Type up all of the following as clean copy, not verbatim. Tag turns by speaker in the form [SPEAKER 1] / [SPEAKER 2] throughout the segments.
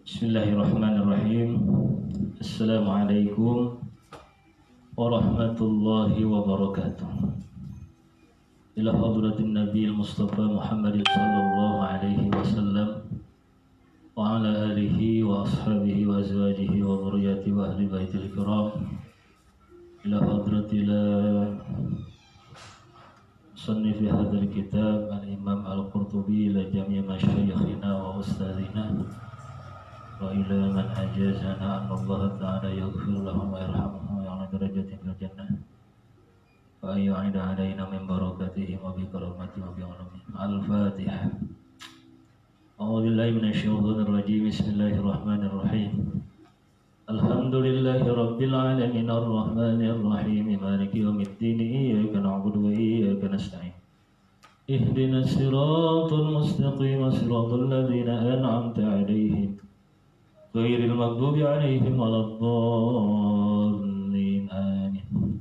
[SPEAKER 1] Bismillahirrahmanirrahim. Assalamualaikum warahmatullahi wabarakatuh. Ila hadratin Nabi Mustafa Muhammad sallallahu alaihi wasallam wa ala alihi wa ashabihi wa azwajihi wa dhurriyyatihi wa ahli baitil kiram. Ila hadratil musannif hadzal kitab al-Imam Al-Qurtubi ila jami' masyayikhina wa ustadzina wa ila man ajazana Allah ta'ala yaghfir lahum wa yarhamhum wa ya'la darajatin fil jannah wa yu'ida alaina min barakatihi wa bi karamatihi wa bi ulumi. Al-Fatihah. A'udzu billahi minasy syaithanir rajim. Bismillahirrahmanirrahim. Alhamdulillahi rabbil alamin arrahmanir rahim maliki yaumiddin iyyaka na'budu wa iyyaka nasta'in. Ihdinas siratal mustaqim siratal ladzina an'amta 'alaihim ghairil maghdubi 'alaihim waladdallin. Amin.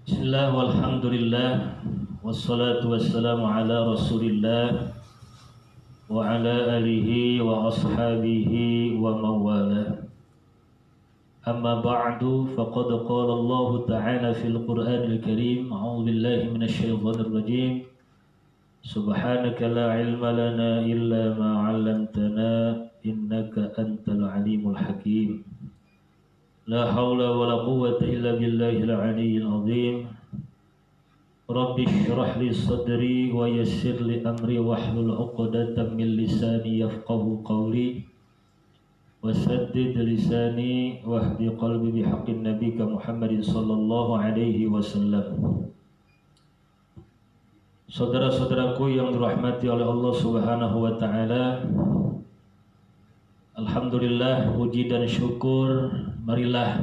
[SPEAKER 1] Bismillah walhamdulillah wassalatu wassalamu ala Rasulillah wa ala alihi wa ashabihi wa mawala. Amma ba'du, faqad qala Allah ta'ala fil Qur'anil Karim, a'udzu billahi minasy syaithanir rajim. Subhanaka la ilma lana illa ma 'allamtana innaka antal alimul hakim. La haula wa la quwwata illa billahil aliyyil azim. Rabbi shrah li sadri wa yassir li amri wahlul 'uqdatam min lisani yafqahu qawli wasaddid lisani wahdi qalbi bihaqqin nabiyika Muhammadin sallallahu alaihi wasallam. Saudara-saudaraku yang dirahmati oleh Allah Subhanahu wa taala, alhamdulillah, puji dan syukur marilah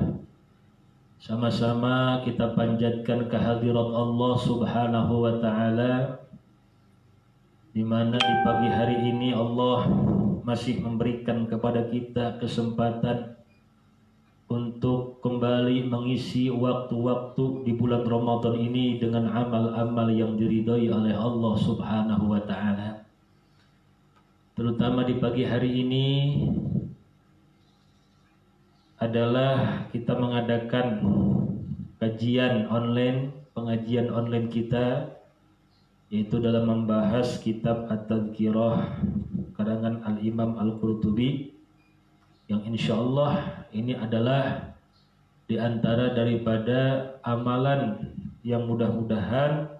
[SPEAKER 1] sama-sama kita panjatkan kehadirat Allah Subhanahu wa taala, di mana di pagi hari ini Allah masih memberikan kepada kita kesempatan untuk kembali mengisi waktu-waktu di bulan Ramadan ini dengan amal-amal yang diridhai oleh Allah Subhanahu wa taala. Terutama di pagi hari ini adalah kita mengadakan pengajian online kita, yaitu dalam membahas kitab At-Tadhkirah karangan Al-Imam Al-Qurtubi, yang insyaallah ini adalah di antara daripada amalan yang mudah-mudahan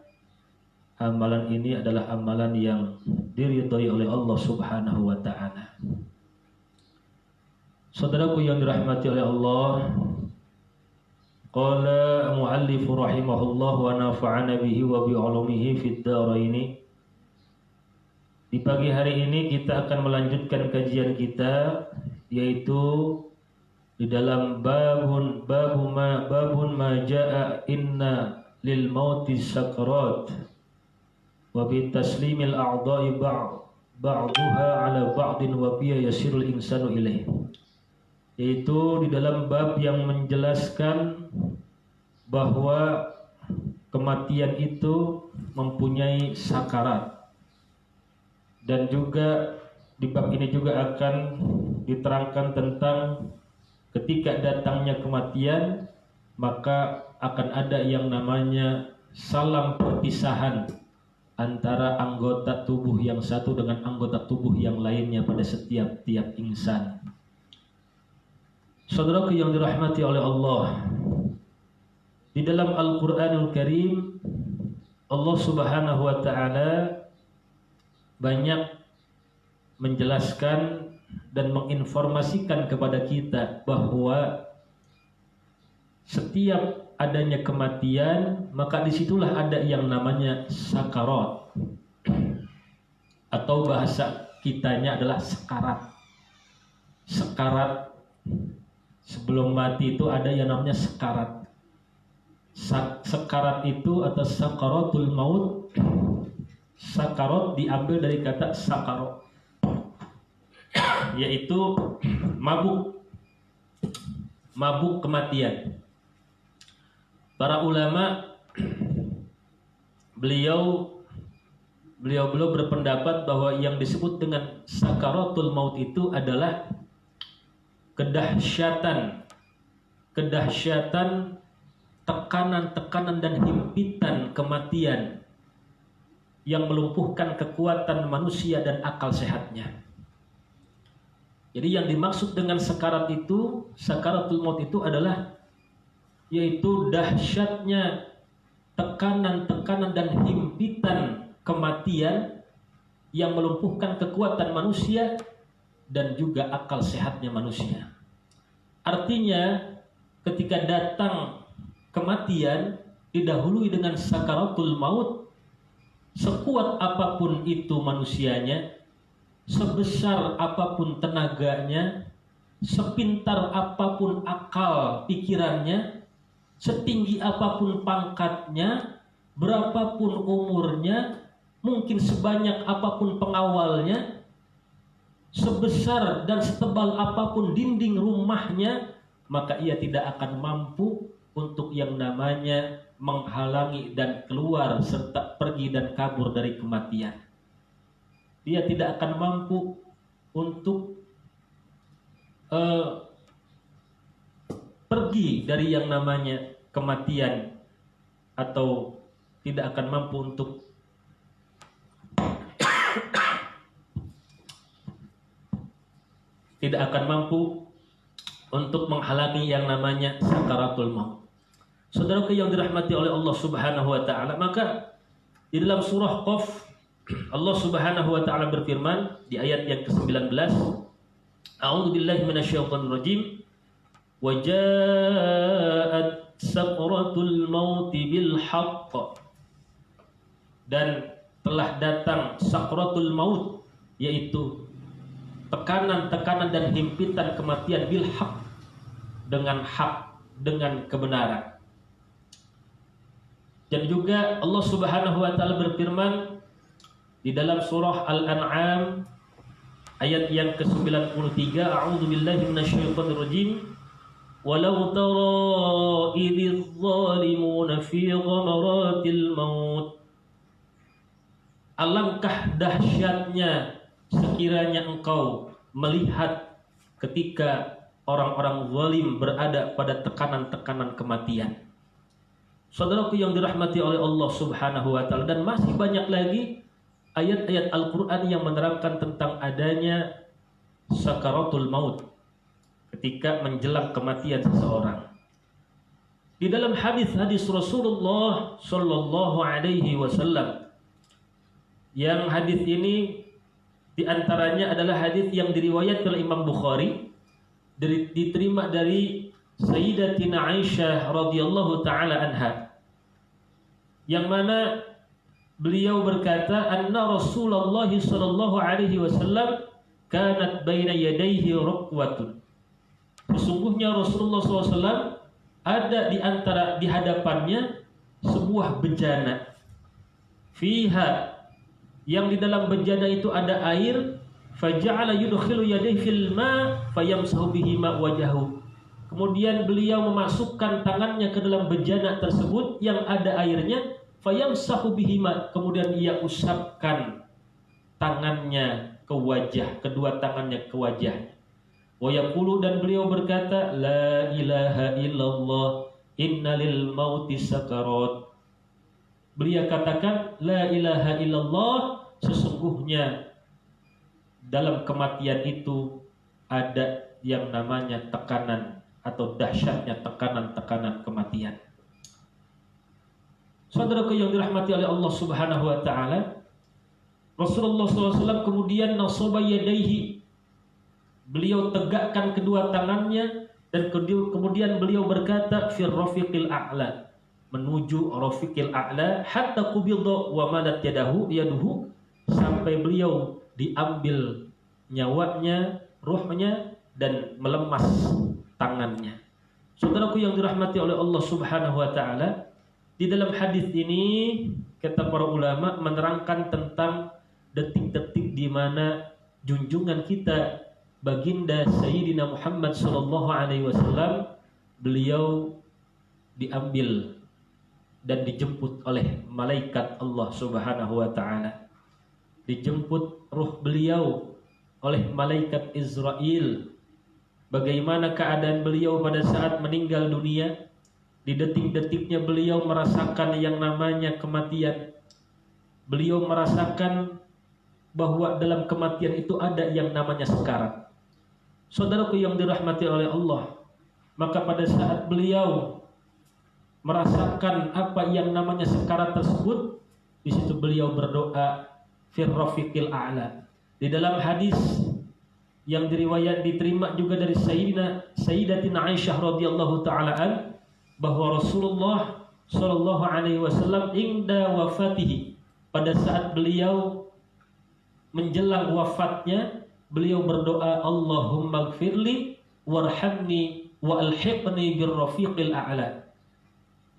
[SPEAKER 1] amalan ini adalah amalan yang diridhai oleh Allah Subhanahu wa taala. Saudaraku yang dirahmati oleh Allah, qala muallif rahimahullah wa nafa'ana bihi wa bi ulumihi fid dharain. Di pagi hari ini kita akan melanjutkan kajian kita, yaitu di dalam babun ma jaa inna lil mauti sakarat wa bi taslimil a'dha'i ba'daha ala ba'din wa biya yasirul insanu ilaih. Yaitu di dalam bab yang menjelaskan bahwa kematian itu mempunyai sakarat, dan juga di bab ini juga akan diterangkan tentang ketika datangnya kematian maka akan ada yang namanya salam perpisahan antara anggota tubuh yang satu dengan anggota tubuh yang lainnya pada setiap insan. Saudaraku yang dirahmati oleh Allah, di dalam Al-Qur'anul Karim Allah Subhanahu wa taala banyak menjelaskan dan menginformasikan kepada kita bahwa setiap adanya kematian maka disitulah ada yang namanya sakarat, atau bahasa kitanya adalah sekarat. Sekarat, sebelum mati itu ada yang namanya sekarat. Sekarat itu atau sakaratul maut, sakarat diambil dari kata sakarot, yaitu mabuk kematian. Para ulama beliau beliau berpendapat bahwa yang disebut dengan sakaratul maut itu adalah kedahsyatan, tekanan dan himpitan kematian yang melumpuhkan kekuatan manusia dan akal sehatnya. Jadi yang dimaksud dengan sakaratul maut itu adalah yaitu dahsyatnya tekanan dan himpitan kematian yang melumpuhkan kekuatan manusia dan juga akal sehatnya manusia. Artinya ketika datang kematian didahului dengan sakaratul maut, sekuat apapun itu manusianya, sebesar apapun tenaganya, sepintar apapun akal pikirannya, setinggi apapun pangkatnya, berapapun umurnya, mungkin sebanyak apapun pengawalnya, sebesar dan setebal apapun dinding rumahnya, maka ia tidak akan mampu untuk yang namanya menghalangi dan keluar serta pergi dan kabur dari kematian. Dia tidak akan mampu untuk pergi dari yang namanya kematian, atau tidak akan mampu untuk menghalangi yang namanya sakaratul maut. Saudaraku yang dirahmati oleh Allah Subhanahu wa taala, maka di dalam surah Qaf Allah Subhanahu wa taala berfirman di ayat yang ke-19, A'udzu billahi minasyaitonir rajim, wa ja'at sakratul maut bil haqq, dan telah datang sakratul maut, yaitu tekanan dan himpitan kematian, bil haq, dengan hak, dengan kebenaran. Dan juga Allah Subhanahu wa taala berfirman di dalam surah Al-An'am ayat yang ke-93, A'udzu billahi minasyaitonir rajim, walau tara idz zalimuna fi ghamaratil maut, alangkah dahsyatnya sekiranya engkau melihat ketika orang-orang zalim berada pada tekanan kematian. Saudaraku yang dirahmati oleh Allah Subhanahu wa taala, dan masih banyak lagi ayat-ayat Al-Qur'an yang menerangkan tentang adanya sakaratul maut ketika menjelang kematian seseorang. Di dalam hadis Rasulullah sallallahu alaihi wasallam, yang hadis ini di antaranya adalah hadis yang diriwayatkan oleh Imam Bukhari, diterima dari Sayyidatina Aisyah radhiyallahu taala anha, yang mana beliau berkata, anna Rasulullah sallallahu alaihi wasallam kanat baina yadayhi ruqwatun. Sesungguhnya Rasulullah SAW ada di hadapannya sebuah bejana, fiha, yang di dalam bejana itu ada air, faja'ala yudkhilu yadayhi fil ma fayamsahu bihi ma wajahu. Kemudian beliau memasukkan tangannya ke dalam bejana tersebut yang ada airnya, fayamsahu bihi ma, kemudian ia usapkan tangannya ke wajah, kedua tangannya ke wajah. Wa yaqulu, dan beliau berkata, la ilaha illallah innalil mauti sakarat. Beliau katakan, la ilaha illallah, sesungguhnya dalam kematian itu ada yang namanya tekanan atau dahsyatnya tekanan kematian. Saudaraku yang dirahmati oleh Allah Subhanahu wa taala, Rasulullah SAW kemudian nasaba yadaihi, beliau tegakkan kedua tangannya, dan kemudian beliau berkata, fir rafiqil a'la, menuju rafiqil a'la, hatta qubidha wa malat yaduhu, sampai beliau diambil nyawanya, ruhnya, dan melemas tangannya. Saudaraku yang dirahmati oleh Allah Subhanahu wa taala, di dalam hadis ini kata para ulama menerangkan tentang detik-detik di mana junjungan kita baginda Sayyidina Muhammad sallallahu alaihi wasallam, beliau diambil dan dijemput oleh malaikat Allah Subhanahu wa taala. dijemput ruh beliau oleh malaikat Israel. Bagaimana keadaan beliau pada saat meninggal dunia? Di detik-detiknya beliau merasakan yang namanya kematian. Beliau merasakan bahwa dalam kematian itu ada yang namanya sekarat. Saudaraku yang dirahmati oleh Allah, maka pada saat beliau merasakan apa yang namanya sekarat tersebut, di situ beliau berdoa fir rafiqil a'la. Di dalam hadis yang diterima juga dari Sayyidatina Aisyah radhiyallahu taala an, bahwa Rasulullah sallallahu alaihi wasallam inda wafatihi, pada saat beliau menjelang wafatnya, beliau berdoa, Allahumma gfirli warhamni wa alhiqni birrafiqil a'la.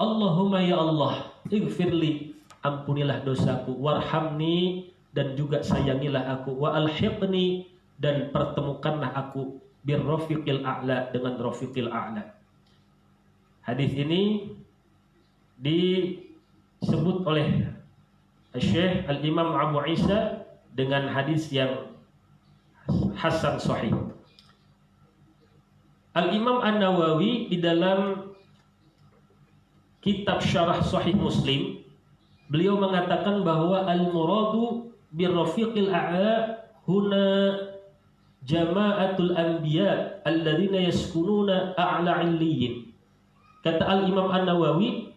[SPEAKER 1] Allahumma ya Allah, ighfirli, ampunilah dosaku, warhamni, dan juga sayangilah aku, wa alhiqni, dan pertemukanlah aku birrafiqil a'la, dengan rafiqil a'la. Hadis ini disebut oleh Syekh Al-Imam Abu Isa dengan hadis yang hasan sahih. Al-Imam An-Nawawi di dalam kitab Syarah Sahih Muslim, beliau mengatakan bahwa al-muradu birrafiqil a'la huna jama'atul anbiya alladzina yaskununa a'la 'illiyin. Kata Al-Imam An-Nawawi,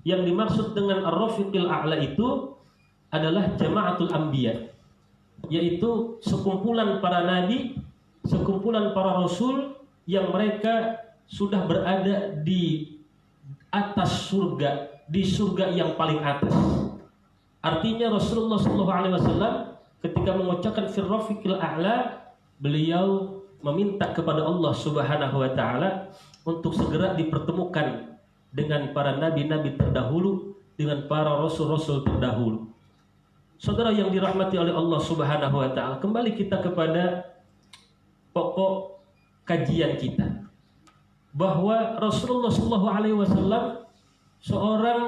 [SPEAKER 1] yang dimaksud dengan ar-rafiqil a'la itu adalah jama'atul anbiya, yaitu sekumpulan para nabi, sekumpulan para rasul yang mereka sudah berada di atas surga, di surga yang paling atas. Artinya Rasulullah SAW ketika mengucapkan fir rafiqil a'la, beliau meminta kepada Allah Subhanahu wa taala untuk segera dipertemukan dengan para nabi-nabi terdahulu, dengan para rasul-rasul terdahulu. Saudara yang dirahmati oleh Allah Subhanahu wa taala, kembali kita kepada pokok kajian kita, bahwa Rasulullah SAW seorang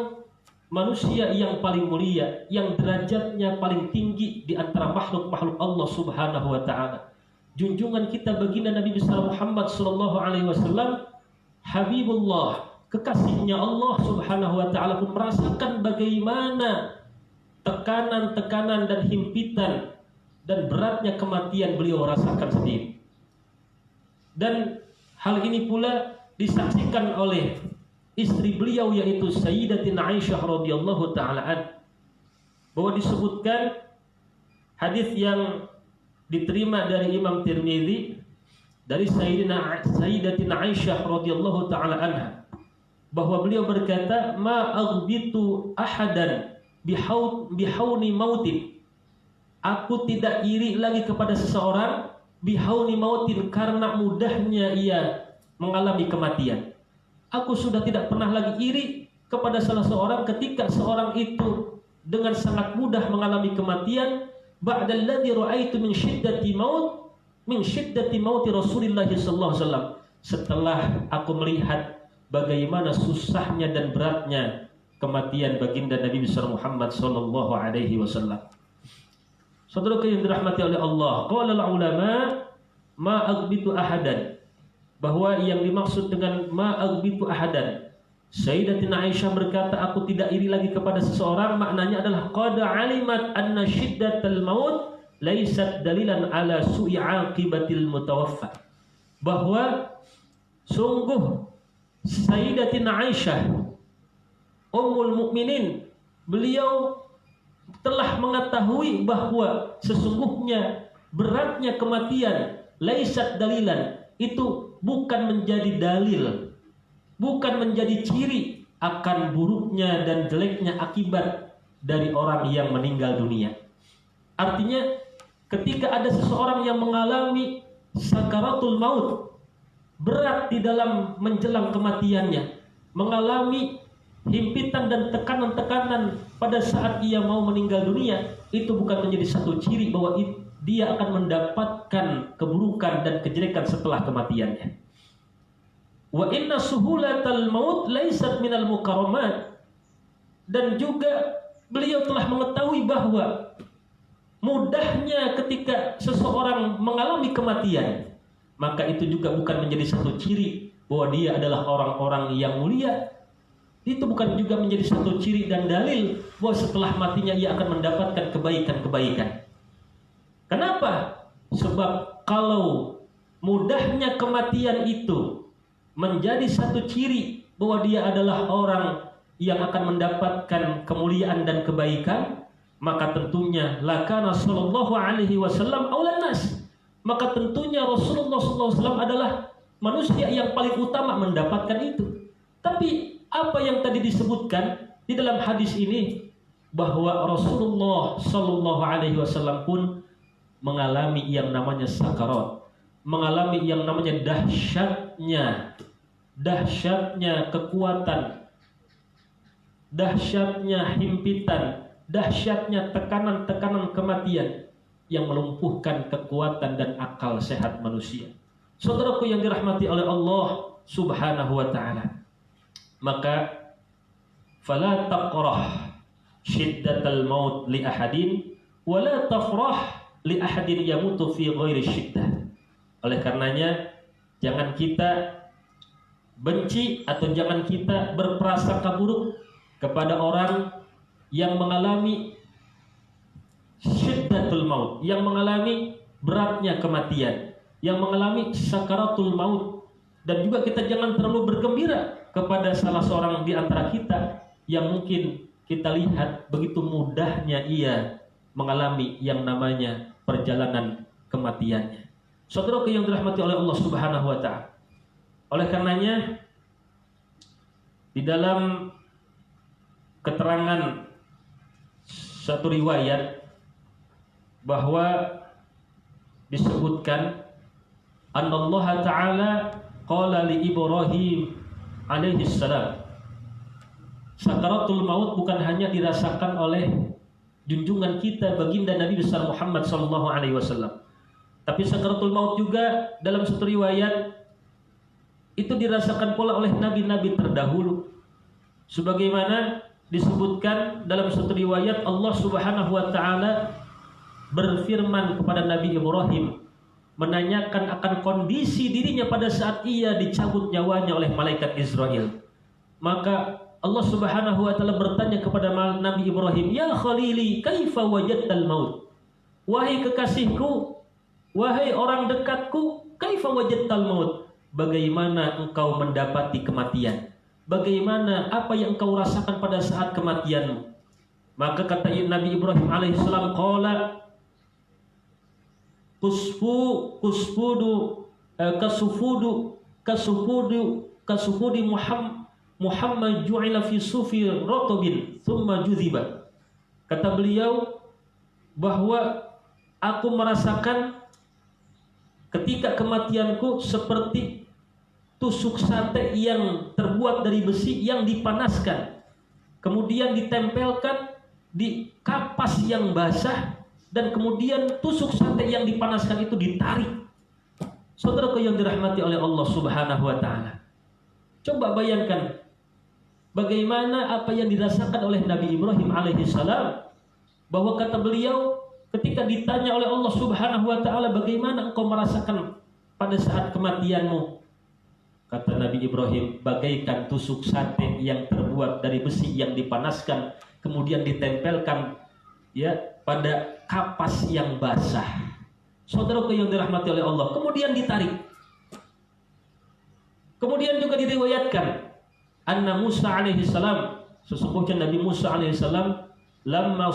[SPEAKER 1] manusia yang paling mulia, yang derajatnya paling tinggi di antara makhluk-makhluk Allah Subhanahu wa taala. Junjungan kita baginda Nabi besar Muhammad sallallahu alaihi wasallam, Habibullah, kekasihnya Allah Subhanahu wa taala, pun merasakan bagaimana tekanan-tekanan dan himpitan dan beratnya kematian beliau rasakan sendiri. Dan hal ini pula disaksikan oleh istri beliau, yaitu Sayyidatina Aisyah radhiyallahu taala an, bahwa disebutkan hadis yang diterima dari Imam Tirmidzi dari Sayyidatina Aisyah radhiyallahu taala anha, bahwa beliau berkata, ma aghbitu ahadan bihauni mautin, aku tidak iri lagi kepada seseorang bihauni mautin, karena mudahnya ia mengalami kematian. Aku sudah tidak pernah lagi iri kepada salah seorang ketika seorang itu dengan sangat mudah mengalami kematian, ba'dalladzi ra'aitu min syiddati mauti Rasulillah sallallahu alaihi wasallam, setelah aku melihat bagaimana susahnya dan beratnya kematian baginda Nabi besar Muhammad sallallahu alaihi wasallam. Saudara yang dirahmati oleh Allah, qala ulama ma aghbitu ahadan, bahwa yang dimaksud dengan ma aghbitu ahadan, Sayyidatina Aisyah berkata, aku tidak iri lagi kepada seseorang, maknanya adalah qad alimat anna syiddatal maut laisat dalilan ala su'i aqibatil mutawaffa, bahwa sungguh Sayyidatina Aisyah Ummul Mukminin, beliau telah mengetahui bahwa sesungguhnya beratnya kematian laisat dalilan, itu bukan menjadi dalil, bukan menjadi ciri akan buruknya dan jeleknya akibat dari orang yang meninggal dunia. Artinya ketika ada seseorang yang mengalami sakaratul maut, berat di dalam menjelang kematiannya, mengalami himpitan dan tekanan-tekanan pada saat ia mau meninggal dunia, itu bukan menjadi satu ciri bahwa dia akan mendapatkan keburukan dan kejelekan setelah kematiannya. Wa inna suhulatal maut laisat minal mukarramat, dan juga beliau telah mengetahui bahwa mudahnya ketika seseorang mengalami kematian, maka itu juga bukan menjadi satu ciri bahwa dia adalah orang-orang yang mulia. Itu bukan juga menjadi satu ciri dan dalil bahwa setelah matinya ia akan mendapatkan kebaikan-kebaikan. Kenapa? Sebab kalau mudahnya kematian itu menjadi satu ciri bahwa dia adalah orang yang akan mendapatkan kemuliaan dan kebaikan, maka tentunya lakana sallallahu alaihi wasallam aulan nas. Maka tentunya Rasulullah sallallahu alaihi wasallam adalah manusia yang paling utama mendapatkan itu. Tapi apa yang tadi disebutkan di dalam hadis ini bahwa Rasulullah sallallahu alaihi wasallam pun mengalami yang namanya sakarat, mengalami yang namanya dahsyatnya kekuatan, dahsyatnya himpitan, dahsyatnya tekanan-tekanan kematian yang melumpuhkan kekuatan dan akal sehat manusia. Saudaraku yang dirahmati oleh Allah Subhanahu wa taala, maka fala taqrah syiddatal maut li ahadin wa la tafrah li ahadin yamutu fi ghairi syiddah. Oleh karenanya jangan kita benci atau jangan kita berprasangka buruk kepada orang yang mengalami syiddatul maut, yang mengalami beratnya kematian, yang mengalami sakaratul maut. Dan juga kita jangan terlalu bergembira kepada salah seorang di antara kita yang mungkin kita lihat begitu mudahnya ia mengalami yang namanya perjalanan kematiannya. Saudaraku yang dirahmati oleh Allah Subhanahu wa taala. Oleh karenanya di dalam keterangan satu riwayat bahwa disebutkan annallaha ta'ala qala li Ibrahim alaihi salam, sakaratul maut bukan hanya dirasakan oleh junjungan kita baginda Nabi besar Muhammad sallallahu alaihi wasallam, tapi sakaratul maut juga dalam satu riwayat itu dirasakan pula oleh nabi-nabi terdahulu. Sebagaimana disebutkan dalam satu riwayat, Allah Subhanahu wa taala berfirman kepada Nabi Ibrahim menanyakan akan kondisi dirinya pada saat ia dicabut nyawanya oleh malaikat Israel. Maka Allah Subhanahu wa taala bertanya kepada Nabi Ibrahim, "Ya Khalili, kaifa wajadtal maut?" Wahai kekasihku, wahai orang dekatku, kaifa wajadtal maut? Bagaimana engkau mendapati kematian? Bagaimana apa yang engkau rasakan pada saat kematianmu? Maka kata Nabi Ibrahim alaihissalam, qala kasufudi Muhammad ju'ila fi sufi rotobin thumma judhiba. Kata beliau bahwa aku merasakan ketika kematianku seperti tusuk sate yang terbuat dari besi yang dipanaskan, kemudian ditempelkan di kapas yang basah, dan kemudian tusuk sate yang dipanaskan itu ditarik. Saudaraku yang dirahmati oleh Allah Subhanahu wa taala, coba bayangkan bagaimana apa yang dirasakan oleh Nabi Ibrahim alaihissalam, bahwa kata beliau ketika ditanya oleh Allah Subhanahu wa taala, bagaimana engkau merasakan pada saat kematianmu? Kata Nabi Ibrahim, bagaikan tusuk sate yang terbuat dari besi yang dipanaskan kemudian ditempelkan pada kapas yang basah. Saudaraku yang dirahmati oleh Allah, kemudian ditarik. Kemudian juga diriwayatkan anna Musa alaihi salam, sesungguhnya Nabi Musa alaihi salam lamma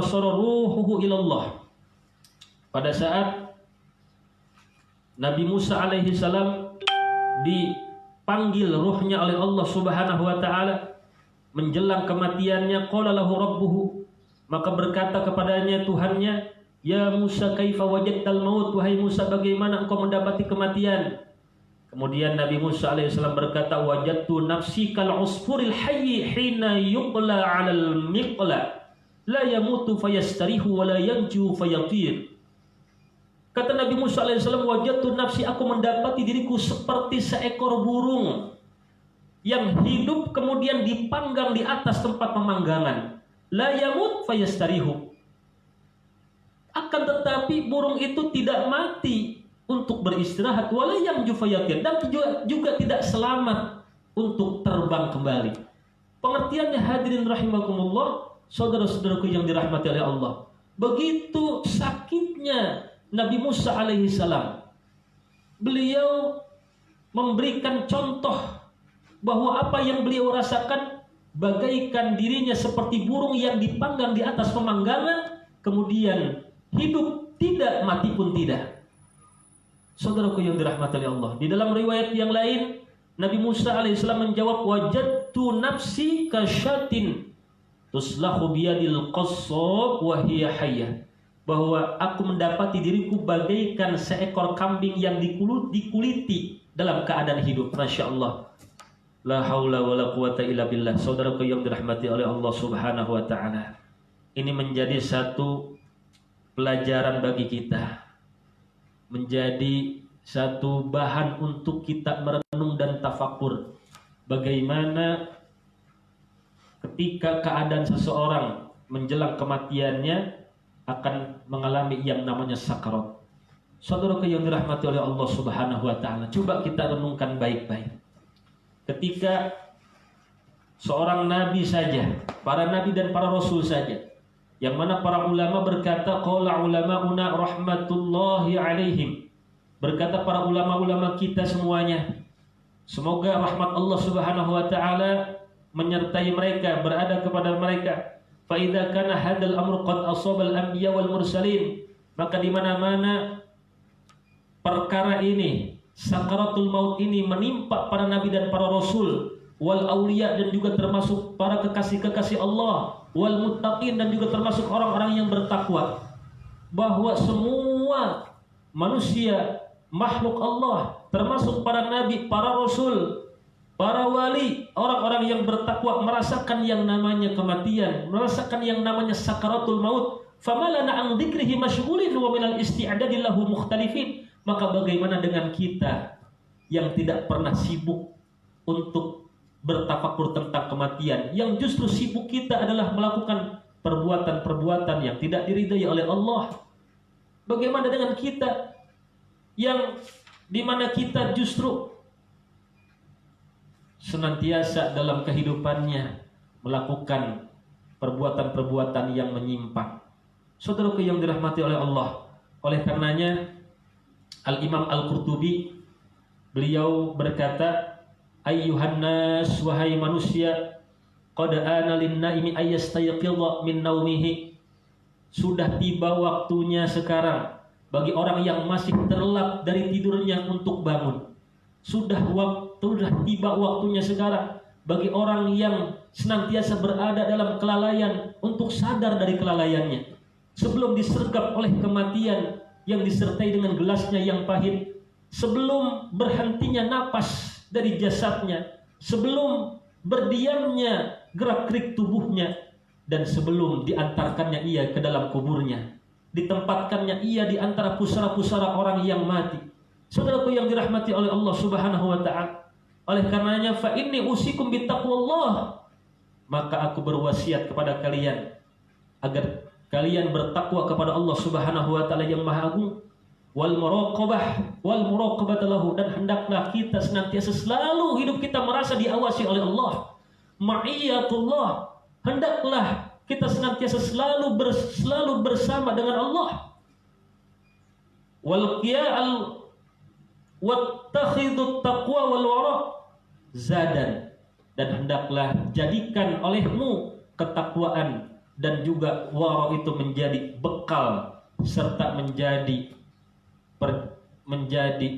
[SPEAKER 1] sara ruhuhu ilallah, pada saat Nabi Musa alaihi salam dipanggil ruhnya oleh Allah Subhanahu wa taala menjelang kematiannya, qala lahu rabbuhu, maka berkata kepadanya Tuhannya, ya Musa kaifa wajadtal maut, wahai Musa bagaimana engkau mendapati kematian? Kemudian Nabi Musa alaihissalam berkata, wajadtu nafsi kal usfuril hayyi hina yuqla 'alal miqla la yamutu fayastarihu wa la yanju fayatir. Kata Nabi Musa alaihissalam, wajadtu nafsi, aku mendapati diriku seperti seekor burung yang hidup kemudian dipanggang di atas tempat pemanggangan. la yamut fayastarihu. Akan tetapi burung itu tidak mati untuk beristirahat, wala yamju fayatir, dan juga tidak selamat untuk terbang kembali. Pengertiannya hadirin rahimakumullah, saudara-saudaraku yang dirahmati oleh Allah. Begitu sakitnya Nabi Musa alaihi salam, beliau memberikan contoh bahwa apa yang beliau rasakan bagaikan dirinya seperti burung yang dipanggang di atas pemanggangan, kemudian hidup tidak, mati pun tidak. Saudaraku yang dirahmati oleh Allah, di dalam riwayat yang lain Nabi Musa alaihissalam menjawab, wajadtu nafsi kasyatin tuslahu biyadil qassab wa hiya hayyah, bahwa aku mendapati diriku bagaikan seekor kambing yang dikuliti dalam keadaan hidup. Masya Allah, la haula wa la quwata illa billah. Saudaraku yang dirahmati oleh Allah subhanahu wa ta'ala, ini menjadi satu pelajaran bagi kita, menjadi satu bahan untuk kita merenung dan tafakur. Bagaimana ketika keadaan seseorang menjelang kematiannya akan mengalami yang namanya sakarat. Saudara yang dirahmati oleh Allah subhanahu wa ta'ala, coba kita renungkan baik-baik. Ketika seorang nabi saja, para nabi dan para rasul saja, yang mana para ulama berkata, qala ulama'una rahmatullahi alaihim, berkata para ulama-ulama kita semuanya, semoga rahmat Allah subhanahu wa ta'ala menyertai mereka, berada kepada mereka. Fa idza kana hadzal amru qad asaba al-anbiya wal mursalin, maka di mana-mana perkara ini, sakaratul maut ini menimpa para nabi dan para rasul, wal auliya, dan juga termasuk para kekasih-kekasih Allah, wal muttaqin, dan juga termasuk orang-orang yang bertakwa, bahwa semua manusia makhluk Allah, termasuk para nabi, para rasul, para wali, orang-orang yang bertakwa, merasakan yang namanya kematian, merasakan yang namanya sakaratul maut. Famalana an dzikrihi masyghulin wa minal isti'dadi lahu mukhtalifin. Maka bagaimana dengan kita yang tidak pernah sibuk untuk bertafakur tentang kematian, yang justru sibuk kita adalah melakukan perbuatan-perbuatan yang tidak diridai oleh Allah? Bagaimana dengan kita yang dimana kita justru senantiasa dalam kehidupannya melakukan perbuatan-perbuatan yang menyimpang? Saudaraku yang dirahmati oleh Allah, oleh karenanya Al-Imam Al-Qurtubi beliau berkata, ayyuhan nas, wahai manusia, qad ana lin-naimi ayastayqidha min naumihi, sudah tiba waktunya sekarang bagi orang yang masih terlelap dari tidurnya untuk bangun. Sudah tiba waktunya sekarang bagi orang yang senantiasa berada dalam kelalaian untuk sadar dari kelalaiannya, sebelum disergap oleh kematian yang disertai dengan gelasnya yang pahit, sebelum berhentinya napas dari jasadnya, sebelum berdiamnya gerak-gerik tubuhnya, dan sebelum diantarkannya ia ke dalam kuburnya, ditempatkannya ia di antara pusara-pusara orang yang mati. Saudaraku yang dirahmati oleh Allah subhanahu wa ta'ala, oleh karenanya fa inni usikum bittaqwallah, maka aku berwasiat kepada kalian agar kalian bertakwa kepada Allah subhanahu wa ta'ala yang maha agung, wal muraqabah lahu, dan hendaklah kita senantiasa selalu hidup kita merasa diawasi oleh Allah, ma'iyatullah, hendaklah kita senantiasa selalu bersama dengan Allah, wal qiya'al wattakhidut taqwa wal wara zadan, dan hendaklah jadikan olehmu ketakwaan dan juga wara itu menjadi bekal serta menjadi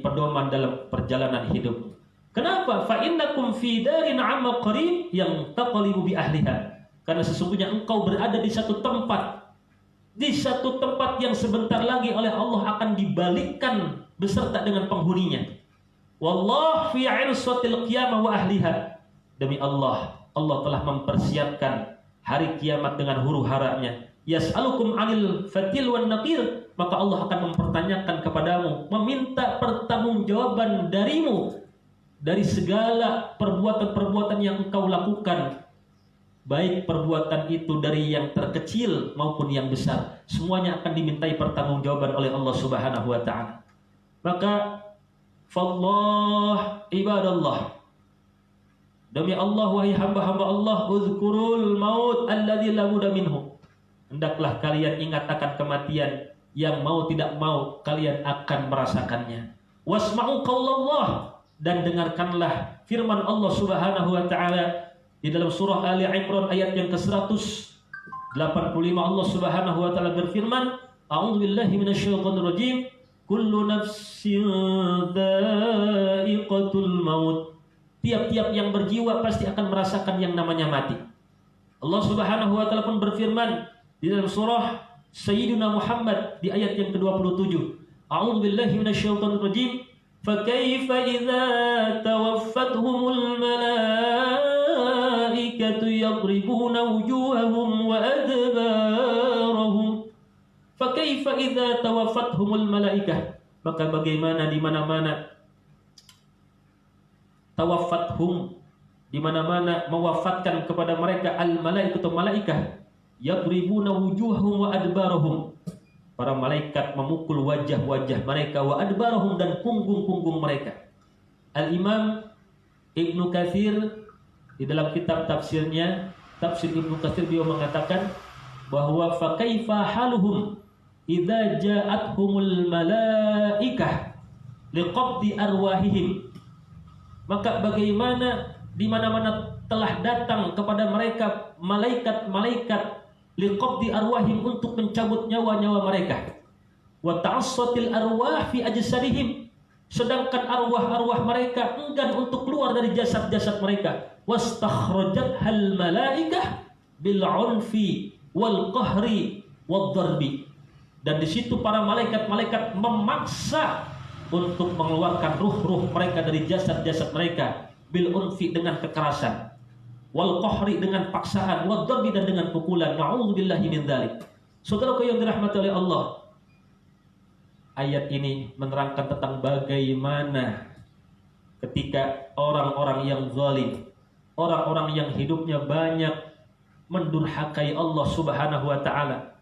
[SPEAKER 1] pedoman dalam perjalanan hidup. Kenapa? Fa innakum fi darin 'amma qarib yang taqalibu bi ahliha. Karena sesungguhnya engkau berada di satu tempat yang sebentar lagi oleh Allah akan dibalikkan beserta dengan penghuninya. Wallah fi 'irsatil qiyamah wa ahliha. Demi Allah, Allah telah mempersiapkan hari kiamat dengan huru-haranya. Yas'alukum 'anil fatil wan naqir, maka Allah akan mempertanyakan kepadamu, meminta pertanggungjawaban darimu dari segala perbuatan-perbuatan yang engkau lakukan
[SPEAKER 2] baik perbuatan itu dari yang terkecil maupun yang besar, semuanya akan dimintai pertanggungjawaban oleh Allah Subhanahu wa taala. Maka fallah ibadallah, demi Allah wahai hamba-hamba Allah, uzkurul maut alladzi la budda minhu, hendaklah kalian ingat akan kematian yang mau tidak mau kalian akan merasakannya. Wasma'u qaulallah, dan dengarkanlah firman Allah Subhanahu wa taala di dalam surah Ali Imran ayat yang ke-185. Allah Subhanahu wa taala berfirman, a'udzubillahi minasyaitonir rajim, kullu nafsin dha'iqatul maut, tiap-tiap yang berjiwa pasti akan merasakan yang namanya mati. Allah Subhanahu wa taala pun berfirman di dalam surah Sayyidina Muhammad di ayat yang ke-27, a'udzubillahi minasyaitonir rajim, فَكَيْفَ إِذَا تَوَفَّتْهُمُ الْمَلَائِكَةُ يَضْرِبُونَ وُجُوهَهُمْ وَأَدْبَارَهُمْ فَكَيْفَ إِذَا تَوَفَّتْهُمُ الْمَلَائِكَةُ, maka bagaimana di mana-mana tawafathum, di mana-mana mewafatkan kepada mereka al-malaikatu malaikah, yadribuna wujuhahum wa adbarahum, para malaikat memukul wajah-wajah mereka, wa adbarahum, dan punggung-punggung mereka. Al-Imam Ibnu Katsir di dalam kitab tafsirnya, tafsir Ibnu Katsir, beliau mengatakan bahwa fa kaifa haluhum idza ja'athumul malaikah liqabdi arwahihim, maka bagaimana di mana-mana telah datang kepada mereka malaikat-malaikat liqabdi arwahim, untuk mencabut nyawa-nyawa mereka. Wa ta'assatil arwah fi ajsadihim, sedangkan arwah-arwah mereka enggan untuk keluar dari jasad-jasad mereka. Wastakhrajat-hal malaikah bil 'unfi wal qahri wad darbi, dan di situ para malaikat-malaikat memaksa untuk mengeluarkan ruh-ruh mereka dari jasad-jasad mereka, bil 'unfi, dengan kekerasan, wal qahri, dengan paksaan, wad darbi, dan dengan pukulan. Na'udzubillahi min dzalik. Saudaraku yang dirahmati oleh Allah, ayat ini menerangkan tentang bagaimana ketika orang-orang yang zalim, orang-orang yang hidupnya banyak mendurhakai Allah Subhanahu wa taala,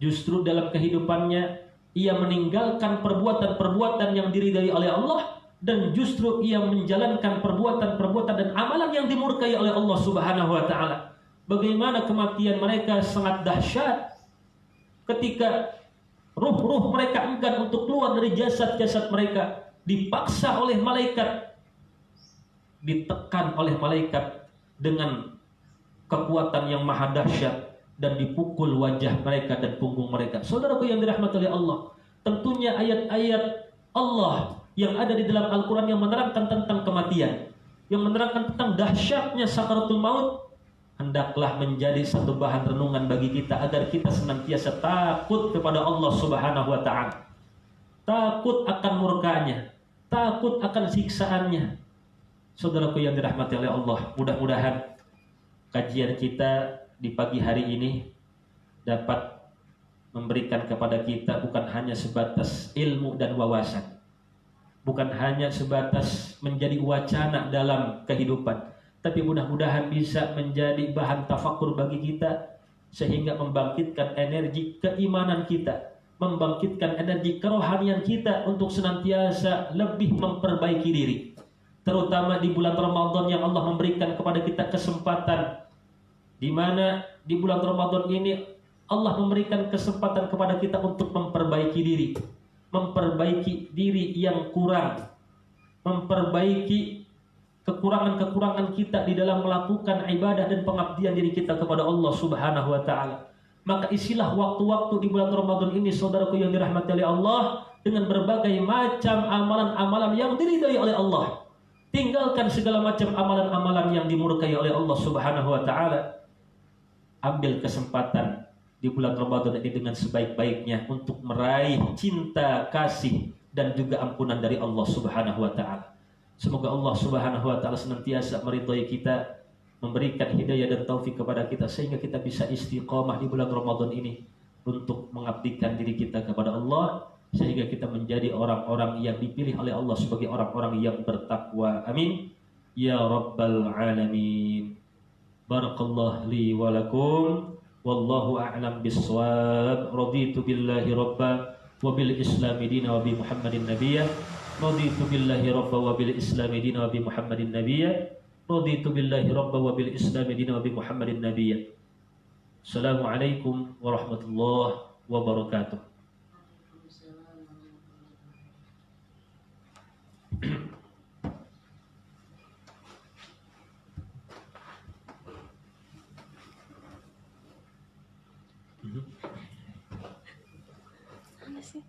[SPEAKER 2] justru dalam kehidupannya ia meninggalkan perbuatan-perbuatan yang diridai oleh Allah, dan justru ia menjalankan perbuatan-perbuatan dan amalan yang dimurkai oleh Allah Subhanahu wa taala. Bagaimana kematian mereka sangat dahsyat ketika ruh-ruh mereka enggan untuk keluar dari jasad-jasad mereka, dipaksa oleh malaikat, ditekan oleh malaikat dengan kekuatan yang maha dahsyat, dan dipukul wajah mereka dan punggung mereka. Saudaraku yang dirahmati oleh Allah, tentunya ayat-ayat Allah yang ada di dalam Al-Quran yang menerangkan tentang kematian, yang menerangkan tentang dahsyatnya sakaratul maut, hendaklah menjadi satu bahan renungan bagi kita, agar kita senantiasa takut kepada Allah Subhanahu wa ta'ala, takut akan murkanya, takut akan siksaannya. Saudaraku yang dirahmati oleh Allah, mudah-mudahan kajian kita di pagi hari ini dapat memberikan kepada kita bukan hanya sebatas ilmu dan wawasan, bukan hanya sebatas menjadi wacana dalam kehidupan, tapi mudah-mudahan bisa menjadi bahan tafakur bagi kita, sehingga membangkitkan energi keimanan kita, membangkitkan energi kerohanian kita untuk senantiasa lebih memperbaiki diri, terutama di bulan Ramadan yang Allah memberikan kepada kita kesempatan, di mana di bulan Ramadan ini Allah memberikan kesempatan kepada kita untuk memperbaiki diri, memperbaiki diri yang kurang, memperbaiki kekurangan-kekurangan kita di dalam melakukan ibadah dan pengabdian diri kita kepada Allah Subhanahu wa ta'ala. Maka isilah waktu-waktu di bulan Ramadan ini, saudaraku yang dirahmati oleh Allah, dengan berbagai macam amalan-amalan yang diridai oleh Allah. Tinggalkan segala macam amalan-amalan yang dimurkai oleh Allah Subhanahu wa ta'ala. Ambil kesempatan di bulan Ramadan ini dengan sebaik-baiknya untuk meraih cinta, kasih, dan juga ampunan dari Allah Subhanahu wa ta'ala. Semoga Allah Subhanahu wa ta'ala senantiasa meridhai kita, memberikan hidayah dan taufik kepada kita, sehingga kita bisa istiqamah di bulan Ramadan ini untuk mengabdikan diri kita kepada Allah, sehingga kita menjadi orang-orang yang dipilih oleh Allah sebagai orang-orang yang bertakwa. Amin ya rabbal alamin. Barakallahu li wa lakum. Wallahu a'lam bissawab. Raditu billahi rabba wa bil islami dina wa bi Muhammadin nabiyya. Raditu billahi rabba wa bil islami dina wa bi Muhammadin nabiyya. Raditu billahi rabba wa bil islami dina wa bi Muhammadin nabiyya. Assalamualaikum warahmatullahi wabarakatuh.
[SPEAKER 3] Mana sih?